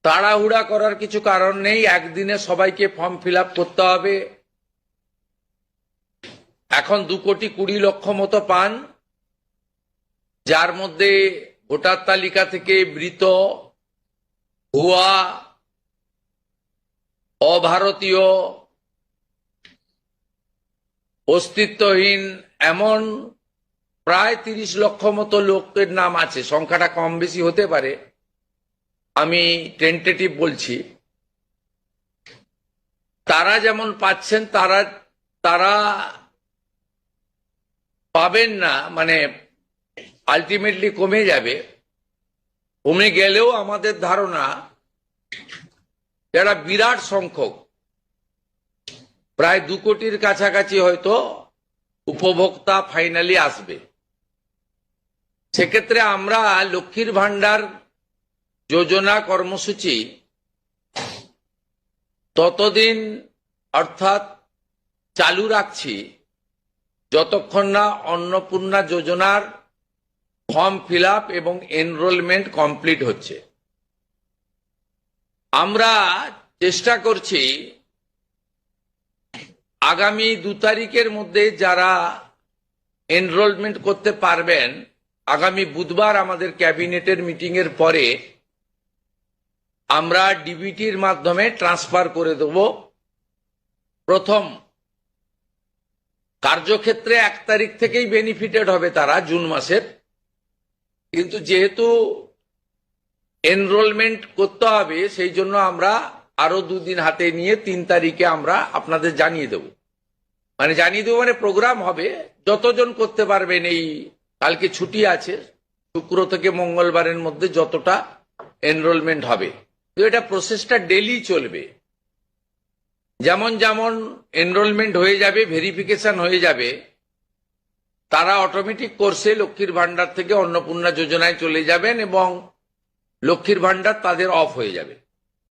তাড়াহুড়া করার কিছু কারণ নেই। একদিনে সবাইকে ফর্ম ফিল আপ করতে হবে। এখন 2,20,00,000 মতো পান, যার মধ্যে ভোটার তালিকা থেকে মৃত, ভুয়া, অভারতীয়, অস্তিত্বহীন এমন প্রায় 30 লক্ষ মতো লোকের নাম আছে। সংখ্যাটা কম বেশি হতে পারে, আমি টেন্টেটিভ বলছি। তারা যেমন পাচ্ছেন তারা পাবেন না, মানে আলটিমেটলি কমে যাবে। কমে গেলেও আমাদের ধারণা যারা বিরাট সংখ্যক, প্রায় 2 কোটির কাছাকাছি হয়তো উপভোক্তা ফাইনালি আসবে। সেক্ষেত্রে আমরা লক্ষ্মীর ভান্ডার যোজনা কর্মসূচি ততদিন অর্থাৎ চালু রাখছি যতক্ষণ না অন্নপূর্ণা যোজনার ফর্ম ফিল আপ এবং এনরোলমেন্ট কমপ্লিট হচ্ছে। আমরা চেষ্টা করছি আগামী 2 তারিখের মধ্যে যারা এনরোলমেন্ট করতে পারবেন, আগামী বুধবার আমাদের ক্যাবিনেটের মিটিং এর পরে আমরা ডিবিটির মাধ্যমে ট্রান্সফার করে দেব। প্রথম কার্যক্ষেত্রে 1 তারিখ থেকেই বেনিফিটেড হবে তারা, জুন মাসের। কিন্তু যেহেতু এনরোলমেন্ট করতে হবে, সেই জন্য আমরা আরো 2 দিন হাতে নিয়ে 3 তারিখে আমরা আপনাদের জানিয়ে দেব। মানে প্রোগ্রাম হবে, যতজন করতে পারবেন। এই কালকে ছুটি আছে, শুক্র থেকে মঙ্গলবারের মধ্যে যতটা এনরোলমেন্ট হবে। তো এটা প্রসেসটা ডেলি চলবে। যেমন যেমন এনরোলমেন্ট হয়ে যাবে, ভেরিফিকেশন হয়ে যাবে, তারা অটোমেটিক কোর্সে লক্ষ্মীর ভান্ডার থেকে অন্নপূর্ণা যোজনায় চলে যাবেন এবং লক্ষ্মীর ভান্ডার তাদের অফ হয়ে যাবে।